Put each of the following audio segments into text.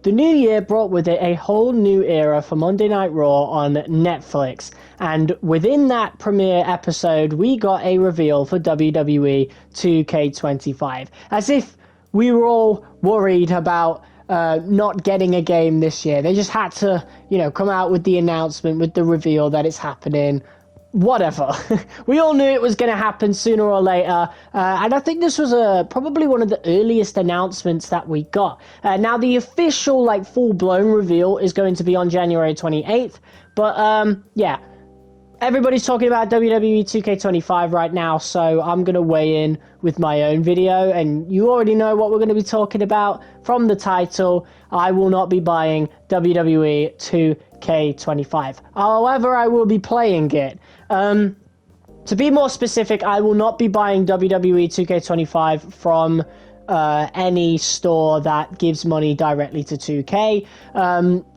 The new year brought with it a whole new era for Monday Night Raw on Netflix, and within that premiere episode, we got a reveal for WWE 2K25. As if we were all worried about not getting a game this year. They just had to, come out with the announcement, with the reveal that it's happening. Whatever. We all knew it was going to happen sooner or later, and I think this was probably one of the earliest announcements that we got. Now, the official, full-blown reveal is going to be on January 28th, but, yeah, everybody's talking about WWE 2K25 right now, so I'm going to weigh in with my own video, and you already know what we're going to be talking about from the title. I will not be buying WWE 2K25. However, I will be playing it. To be more specific, I will not be buying WWE 2K25 from any store that gives money directly to 2K.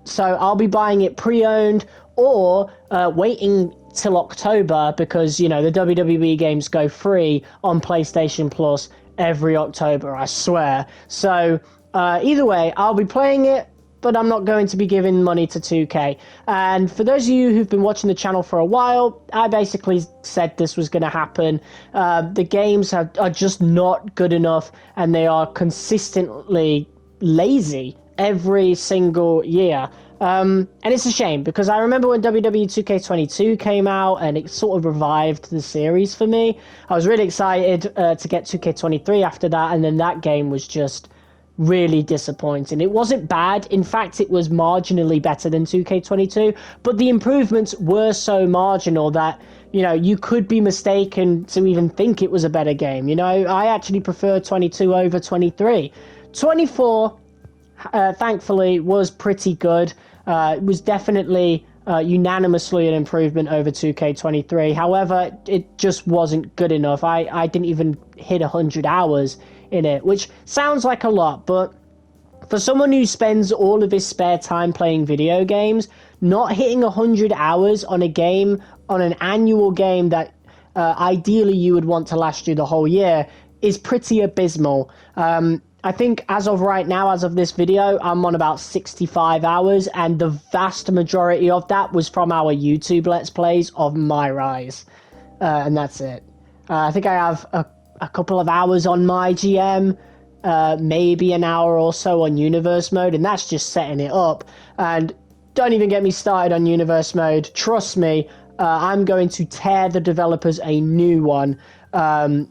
So I'll be buying it pre-owned or waiting till October because, the WWE games go free on PlayStation Plus every October, I swear. So either way, I'll be playing it, but I'm not going to be giving money to 2K. And for those of you who've been watching the channel for a while, I basically said this was going to happen. The games are just not good enough, and they are consistently lazy every single year. And it's a shame, because I remember when WWE 2K22 came out, and it sort of revived the series for me. I was really excited to get 2K23 after that, and then that game was just really disappointing. It wasn't bad. In fact, it was marginally better than 2K22, but the improvements were so marginal that, you could be mistaken to even think it was a better game. I actually prefer 22 over 23. 24, thankfully, was pretty good. It was definitely unanimously an improvement over 2K23. However, it just wasn't good enough. I didn't even hit 100 hours in it, which sounds like a lot, but for someone who spends all of his spare time playing video games, not hitting 100 hours on a game, on an annual game that ideally you would want to last you the whole year, is pretty abysmal. I think as of right now, as of this video, I'm on about 65 hours, and the vast majority of that was from our YouTube Let's Plays of My Rise. And that's it. I think I have a couple of hours on my GM, maybe an hour or so on Universe Mode, and that's just setting it up. And don't even get me started on Universe Mode. Trust me, I'm going to tear the developers a new one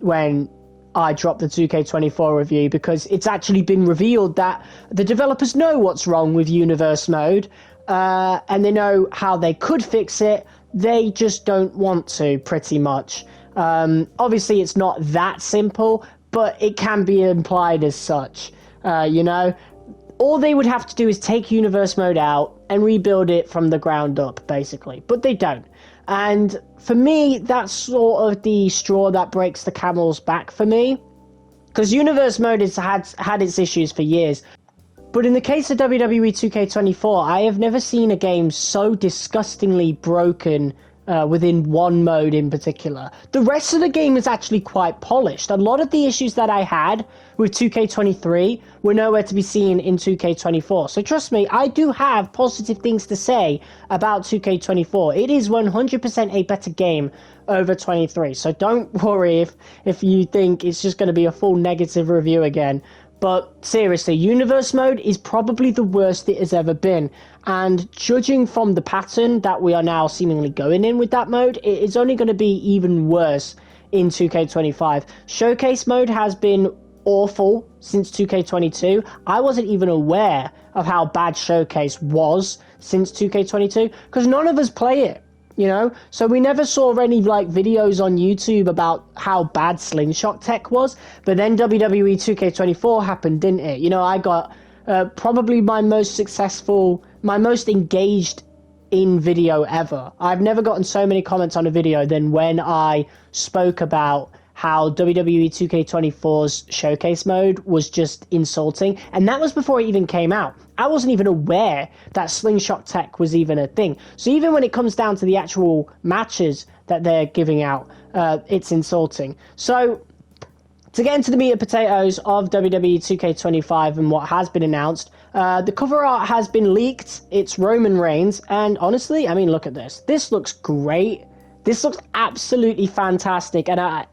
when I drop the 2K24 review, because it's actually been revealed that the developers know what's wrong with Universe Mode, and they know how they could fix it. They just don't want to, pretty much. Obviously, it's not that simple, but it can be implied as such. All they would have to do is take Universe Mode out and rebuild it from the ground up, basically. But they don't. And for me, that's sort of the straw that breaks the camel's back for me, because Universe Mode has had its issues for years. But in the case of WWE 2K24, I have never seen a game so disgustingly broken within one mode in particular. The rest of the game is actually quite polished. A lot of the issues that I had with 2K23 were nowhere to be seen in 2K24. So trust me, I do have positive things to say about 2K24. It is 100% a better game over 23. So don't worry if you think it's just going to be a full negative review again. But seriously, Universe Mode is probably the worst it has ever been. And judging from the pattern that we are now seemingly going in with that mode, it is only going to be even worse in 2K25. Showcase Mode has been awful since 2K22. I wasn't even aware of how bad Showcase was since 2K22, because none of us play it. So we never saw any videos on YouTube about how bad Slingshot Tech was, but then WWE 2K24 happened, didn't it? I got probably my most engaged in video ever. I've never gotten so many comments on a video than when I spoke about how WWE 2K24's showcase mode was just insulting, and that was before it even came out. I wasn't even aware that Slingshot Tech was even a thing. So even when it comes down to the actual matches that they're giving out, it's insulting. So to get into the meat and potatoes of WWE 2K25 and what has been announced, The cover art has been leaked. It's Roman Reigns, and honestly, I mean, look at this. This looks great. This looks absolutely fantastic, and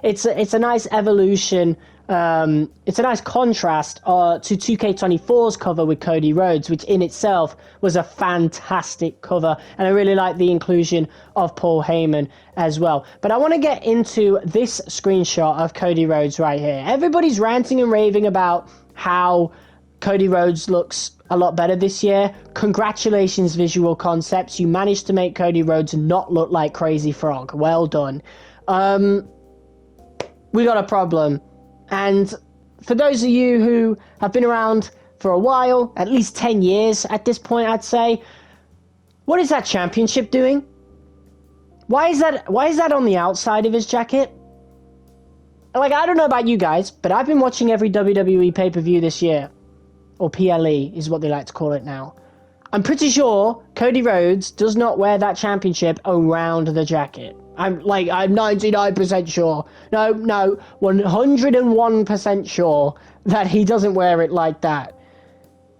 it's a nice evolution. It's a nice contrast to 2K24's cover with Cody Rhodes, which in itself was a fantastic cover, and I really like the inclusion of Paul Heyman as well. But I want to get into this screenshot of Cody Rhodes right here. Everybody's ranting and raving about how Cody Rhodes looks a lot better this year. Congratulations, Visual Concepts. You managed to make Cody Rhodes not look like Crazy Frog. Well done. We got a problem. And for those of you who have been around for a while, at least 10 years at this point, I'd say, what is that championship doing? Why is that on the outside of his jacket? Like, I don't know about you guys, but I've been watching every WWE pay-per-view this year. Or PLE is what they like to call it now. I'm pretty sure Cody Rhodes does not wear that championship around the jacket. I'm 99% sure. No, 101% sure that he doesn't wear it like that.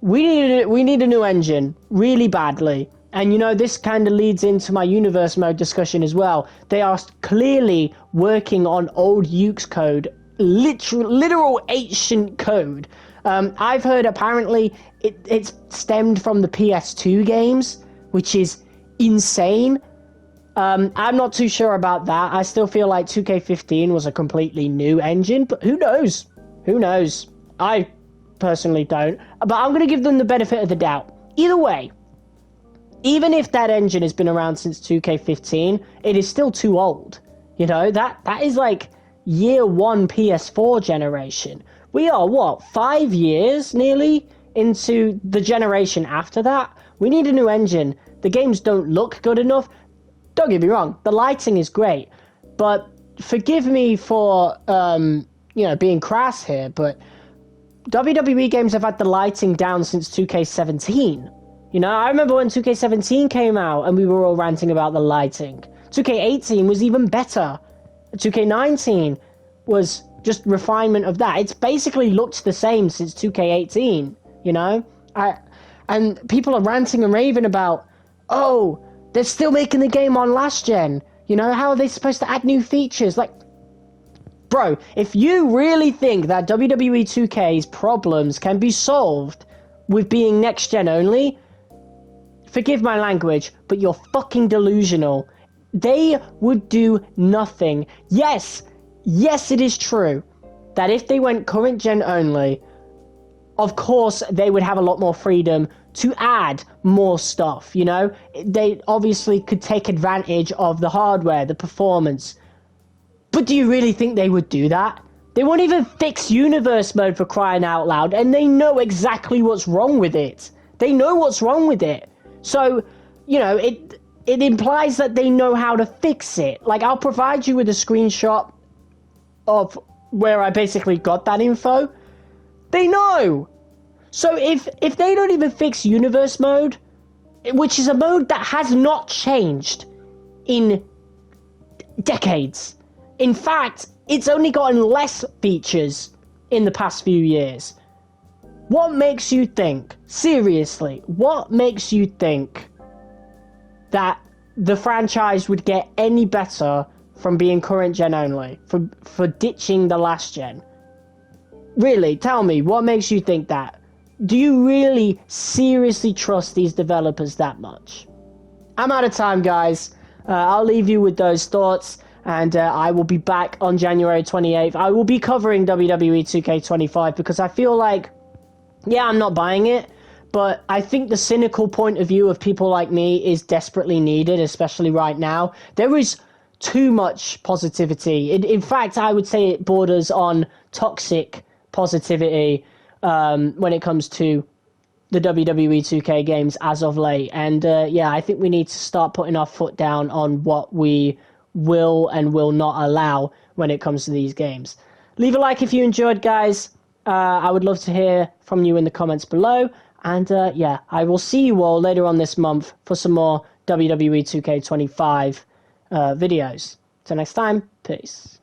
We need a new engine really badly. And you know, this kind of leads into my universe mode discussion as well. They are clearly working on old Ukes code, literal ancient code. I've heard apparently it's stemmed from the PS2 games, which is insane. I'm not too sure about that. I still feel like 2K15 was a completely new engine, but who knows? Who knows? I personally don't. But I'm going to give them the benefit of the doubt. Either way, even if that engine has been around since 2K15, it is still too old. You know, that is like year one PS4 generation. We are, 5 years nearly into the generation after that? We need a new engine. The games don't look good enough. Don't get me wrong, the lighting is great. But forgive me for, being crass here, but WWE games have had the lighting down since 2K17. You know, I remember when 2K17 came out and we were all ranting about the lighting. 2K18 was even better. 2K19 was just refinement of that. It's basically looked the same since 2K18, you know? And people are ranting and raving about, oh, they're still making the game on last gen. You know, how are they supposed to add new features? Like, bro, if you really think that WWE 2K's problems can be solved with being next gen only, forgive my language, but you're fucking delusional. They would do nothing. Yes, it is true that if they went current gen only, of course they would have a lot more freedom to add more stuff, you know? They obviously could take advantage of the hardware, the performance. But do you really think they would do that? They won't even fix universe mode, for crying out loud, and they know exactly what's wrong with it. They know what's wrong with it. So, you know, it implies that they know how to fix it. Like, I'll provide you with a screenshot of where I basically got that info. They know. So if they don't even fix universe mode, which is a mode that has not changed in decades. In fact, it's only gotten less features in the past few years. What makes you think, seriously, what makes you think that the franchise would get any better from being current gen only, for ditching the last gen? Really, tell me, what makes you think that? Do you really seriously trust these developers that much? I'm out of time, guys. I'll leave you with those thoughts, and I will be back on January 28th. I will be covering WWE 2K25 because I feel like, yeah, I'm not buying it, but I think the cynical point of view of people like me is desperately needed, especially right now. There is too much positivity. In fact, I would say it borders on toxic positivity when it comes to the WWE 2K games as of late. And yeah, I think we need to start putting our foot down on what we will and will not allow when it comes to these games. Leave a like if you enjoyed, guys. I would love to hear from you in the comments below. And yeah, I will see you all later on this month for some more WWE 2K25 videos. Till next time, peace.